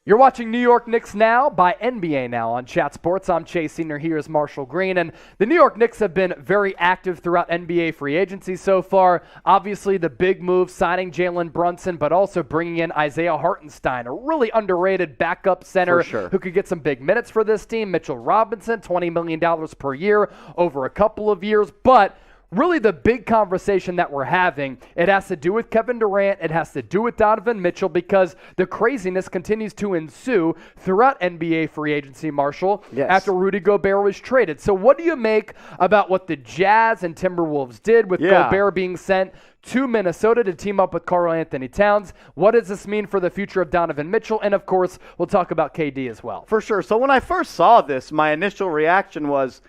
You're watching New York Knicks Now by NBA Now on Chat Sports. I'm Chase Senior. Here's Marshall Green. And the New York Knicks have been very active throughout NBA free agency so far. Obviously, the big move, signing Jalen Brunson, but also bringing in Isaiah Hartenstein, a really underrated backup center who could get some big minutes for this team. Mitchell Robinson, $20 million per year over a couple of years. But really, the big conversation that we're having, it has to do with Kevin Durant. It has to do with Donovan Mitchell because the craziness continues to ensue throughout NBA free agency, Marshall, after Rudy Gobert was traded. So what do you make about what the Jazz and Timberwolves did with Gobert being sent to Minnesota to team up with Carmelo Anthony Towns? What does this mean for the future of Donovan Mitchell? And, of course, we'll talk about KD as well. For sure. So when I first saw this, my initial reaction was,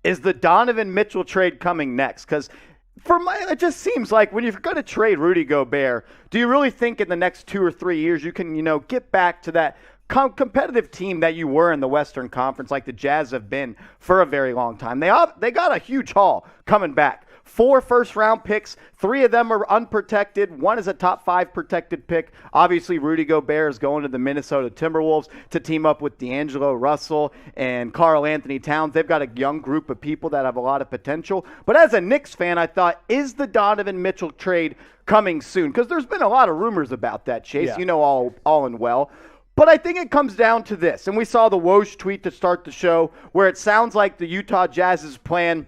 is the Donovan Mitchell trade coming next? Because it just seems like when you're going to trade Rudy Gobert, do you really think in the next 2 or 3 years you can, get back to that competitive team that you were in the Western Conference like the Jazz have been for a very long time? They got a huge haul coming back. 4 first-round picks, 3 of them are unprotected. 1 is a top 5 protected pick. Obviously, Rudy Gobert is going to the Minnesota Timberwolves to team up with D'Angelo Russell and Carmelo Anthony Towns. They've got a young group of people that have a lot of potential. But as a Knicks fan, I thought, is the Donovan Mitchell trade coming soon? Because there's been a lot of rumors about that, Chase. Yeah. All and well. But I think it comes down to this. And we saw the Woj tweet to start the show where it sounds like the Utah Jazz's plan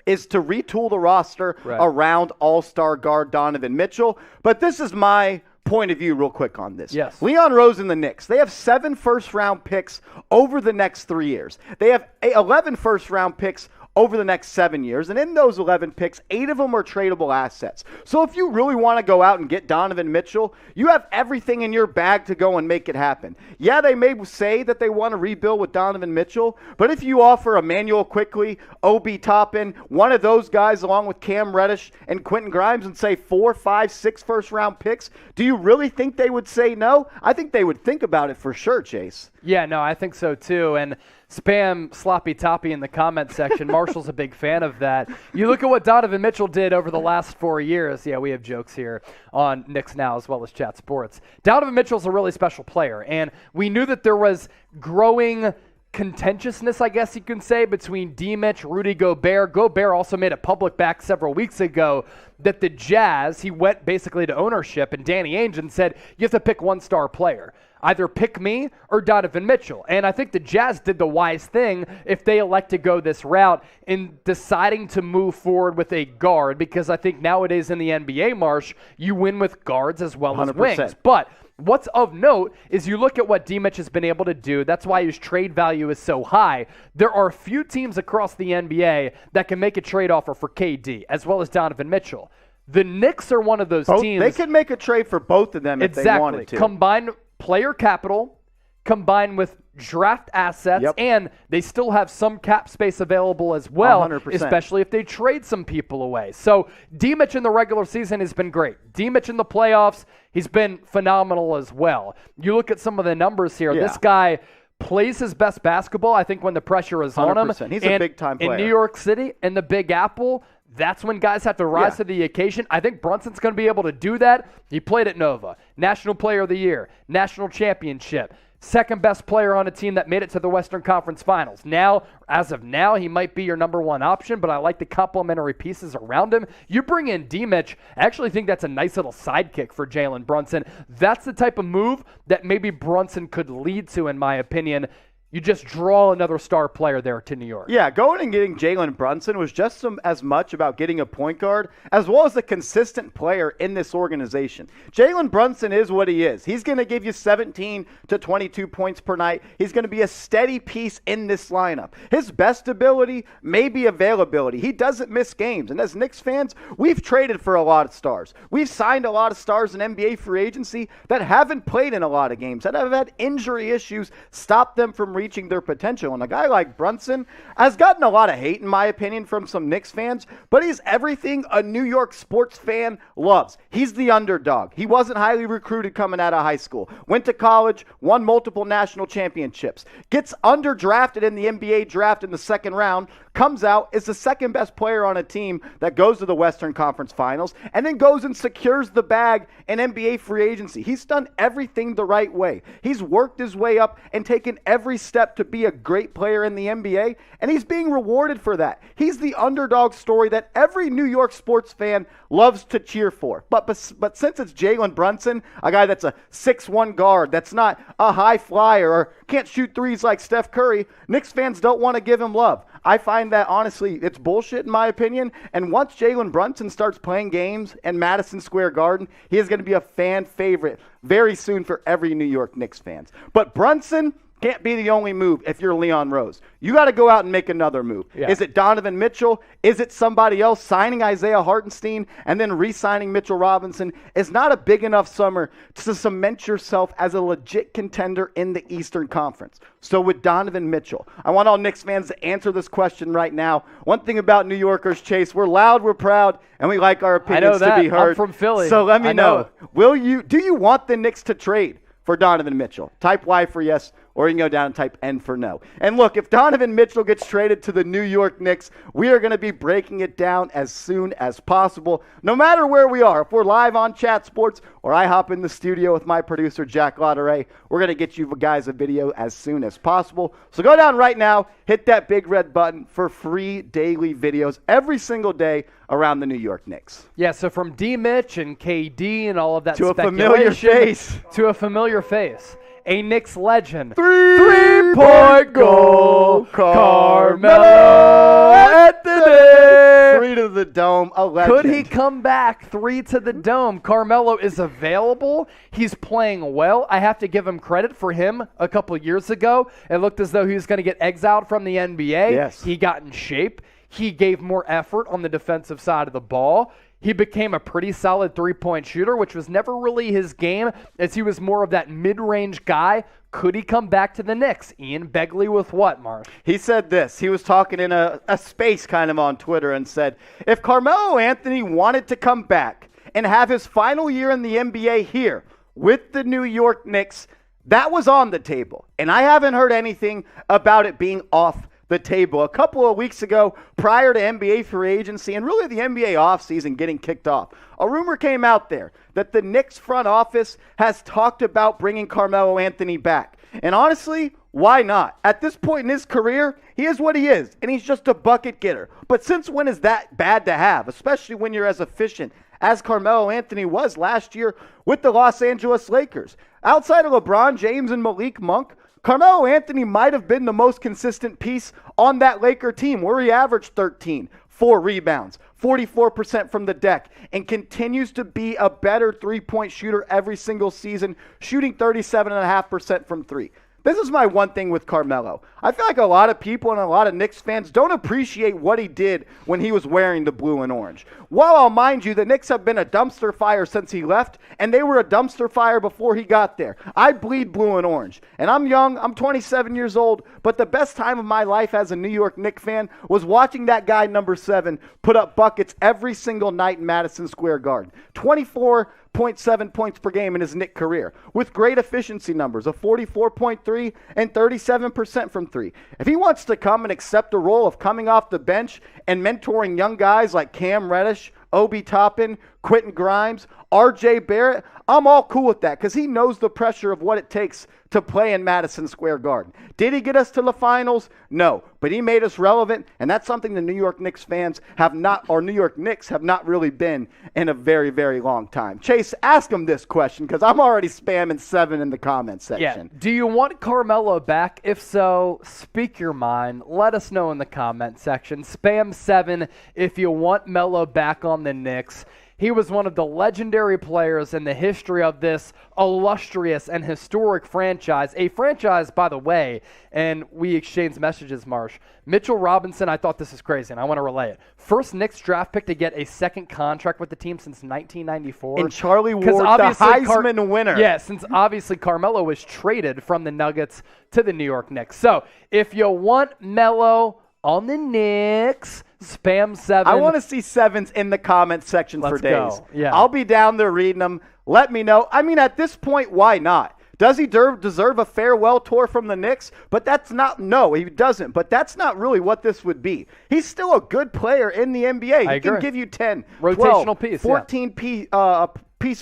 is to retool the roster around all-star guard Donovan Mitchell. But this is my point of view real quick on this. Yes. Leon Rose and the Knicks, they have 7 first-round picks over the next 3 years. They have 11 first-round picks over the next 7 years. And in those 11 picks, 8 of them are tradable assets. So if you really want to go out and get Donovan Mitchell, you have everything in your bag to go and make it happen. Yeah, they may say that they want to rebuild with Donovan Mitchell, but if you offer Emmanuel Quickley, Obi Toppin, one of those guys along with Cam Reddish and Quentin Grimes and say 4, 5, 6 first-round picks, do you really think they would say no? I think they would think about it for sure, Chase. Yeah, no, I think so too. And spam sloppy toppy in the comment section. Marshall's a big fan of that. You look at what Donovan Mitchell did over the last 4 years. Yeah, we have jokes here on Knicks Now as well as Chat Sports. Donovan Mitchell's a really special player, and we knew that there was growing contentiousness, I guess you can say, between D-Mitch, Rudy Gobert. Gobert also made it public back several weeks ago that the Jazz, he went basically to ownership and Danny Ainge and said, you have to pick one star player. Either pick me or Donovan Mitchell. And I think the Jazz did the wise thing if they elect to go this route in deciding to move forward with a guard, because I think nowadays in the NBA, Marsh, you win with guards as well 100%. As wings. But what's of note is you look at what D-Mitch has been able to do. That's why his trade value is so high. There are few teams across the NBA that can make a trade offer for KD as well as Donovan Mitchell. The Knicks are one of those teams. They could make a trade for both of them if they wanted to. Combined player capital, combined with draft assets, and they still have some cap space available as well, 100%. Especially if they trade some people away. So D-Mitch in the regular season has been great. D-Mitch in the playoffs, he's been phenomenal as well. You look at some of the numbers here. Yeah. This guy plays his best basketball, I think, when the pressure is 100%. on him. He's a big-time player. In New York City, in the Big Apple, that's when guys have to rise to the occasion. I think Brunson's going to be able to do that. He played at Nova, National Player of the Year, National Championship, second best player on a team that made it to the Western Conference Finals. Now, as of now, he might be your number one option, but I like the complementary pieces around him. You bring in D-Mitch, I actually think that's a nice little sidekick for Jalen Brunson. That's the type of move that maybe Brunson could lead to, in my opinion. You just draw another star player there to New York. Yeah, going and getting Jalen Brunson was just as much about getting a point guard as well as a consistent player in this organization. Jalen Brunson is what he is. He's going to give you 17 to 22 points per night. He's going to be a steady piece in this lineup. His best ability may be availability. He doesn't miss games. And as Knicks fans, we've traded for a lot of stars. We've signed a lot of stars in NBA free agency that haven't played in a lot of games, that have had injury issues stop them from reaching their potential. And a guy like Brunson has gotten a lot of hate, in my opinion, from some Knicks fans, but he's everything a New York sports fan loves. He's the underdog. He wasn't highly recruited coming out of high school. Went to college, won multiple national championships. Gets underdrafted in the NBA draft in the second round, comes out, is the second best player on a team that goes to the Western Conference Finals, and then goes and secures the bag in NBA free agency. He's done everything the right way. He's worked his way up and taken every step to be a great player in the NBA, and he's being rewarded for that. He's the underdog story that every New York sports fan loves to cheer for. But since it's Jalen Brunson, a guy that's a 6'1 guard, that's not a high flyer or can't shoot threes like Steph Curry, Knicks fans don't want to give him love. I find that, honestly, it's bullshit in my opinion. And once Jalen Brunson starts playing games in Madison Square Garden, he is going to be a fan favorite very soon for every New York Knicks fans. But Brunson can't be the only move if you're Leon Rose. You got to go out and make another move. Yeah. Is it Donovan Mitchell? Is it somebody else signing Isaiah Hartenstein and then re-signing Mitchell Robinson? It's not a big enough summer to cement yourself as a legit contender in the Eastern Conference. So with Donovan Mitchell, I want all Knicks fans to answer this question right now. One thing about New Yorkers, Chase, we're loud, we're proud, and we like our opinions to be heard. I'm from Philly. So let me know. Do you want the Knicks to trade for Donovan Mitchell? Type Y for yes, or you can go down and type N for no. And look, if Donovan Mitchell gets traded to the New York Knicks, we are going to be breaking it down as soon as possible, no matter where we are. If we're live on Chat Sports or I hop in the studio with my producer, Jack Lauderay, we're going to get you guys a video as soon as possible. So go down right now, hit that big red button for free daily videos every single day around the New York Knicks. Yeah, so from D-Mitch and KD and all of that to a familiar face. To a familiar face. A Knicks legend. Three-point goal, Carmelo Anthony. 3 to the dome, a legend. Could he come back 3 to the dome? Carmelo is available. He's playing well. I have to give him credit for him. A couple years ago, it looked as though he was going to get exiled from the NBA. Yes. He got in shape. He gave more effort on the defensive side of the ball. He became a pretty solid three-point shooter, which was never really his game, as he was more of that mid-range guy. Could he come back to the Knicks? Ian Begley with what, Mark? He said this. He was talking in a space kind of on Twitter and said, if Carmelo Anthony wanted to come back and have his final year in the NBA here with the New York Knicks, that was on the table. And I haven't heard anything about it being off the table. A couple of weeks ago, prior to NBA free agency and really the NBA offseason getting kicked off, a rumor came out there that the Knicks front office has talked about bringing Carmelo Anthony back. And honestly, why not? At this point in his career, he is what he is, and he's just a bucket getter. But since when is that bad to have, especially when you're as efficient as Carmelo Anthony was last year with the Los Angeles Lakers? Outside of LeBron James and Malik Monk, Carmelo Anthony might have been the most consistent piece on that Laker team, where he averaged 13, 4 rebounds, 44% from the deck, and continues to be a better three-point shooter every single season, shooting 37.5% from three. This is my one thing with Carmelo. I feel like a lot of people and a lot of Knicks fans don't appreciate what he did when he was wearing the blue and orange. While I'll mind you, the Knicks have been a dumpster fire since he left, and they were a dumpster fire before he got there. I bleed blue and orange, and I'm young. I'm 27 years old, but the best time of my life as a New York Knicks fan was watching that guy, number 7, put up buckets every single night in Madison Square Garden. 24.7 points per game in his Knicks career, with great efficiency numbers of 44.3 and 37% from three. If he wants to come and accept the role of coming off the bench and mentoring young guys like Cam Reddish, Obi Toppin, Quentin Grimes, R.J. Barrett, I'm all cool with that because he knows the pressure of what it takes to play in Madison Square Garden. Did he get us to the finals? No, but he made us relevant, and that's something the New York Knicks fans have not, or New York Knicks have not really been in a very, very long time. Chase, ask him this question because I'm already spamming 7 in the comments section. Yeah. Do you want Carmelo back? If so, speak your mind. Let us know in the comment section. Spam 7 if you want Melo back on the Knicks. He was one of the legendary players in the history of this illustrious and historic franchise. A franchise, by the way, and we exchanged messages, Marsh. Mitchell Robinson, I thought this is crazy, and I want to relay it. First Knicks draft pick to get a second contract with the team since 1994. And Charlie Ward, the Heisman winner. Yeah, since obviously Carmelo was traded from the Nuggets to the New York Knicks. So if you want Melo on the Knicks, spam 7. I want to see 7s in the comment section for days. Go. Yeah. I'll be down there reading them. Let me know. I mean, at this point, why not? Does he deserve a farewell tour from the Knicks? But that's not, no, he doesn't. But that's not really what this would be. He's still a good player in the NBA. He can give you 10, rotational 12, piece, 14 piece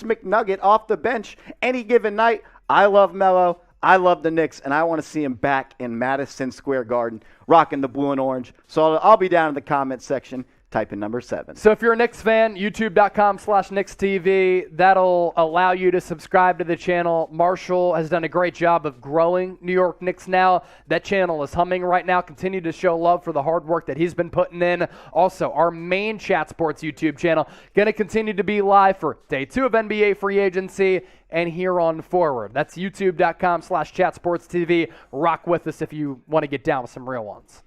McNugget off the bench any given night. I love Melo. I love the Knicks, and I want to see him back in Madison Square Garden rocking the blue and orange. So I'll be down in the comment section. Type in number 7. So if you're a Knicks fan, youtube.com/KnicksTV. That'll allow you to subscribe to the channel. Marshall has done a great job of growing New York Knicks now. That channel is humming right now. Continue to show love for the hard work that he's been putting in. Also, our main Chat Sports YouTube channel going to continue to be live for day 2 of NBA free agency and here on forward. That's youtube.com/ChatSportsTV. Rock with us if you want to get down with some real ones.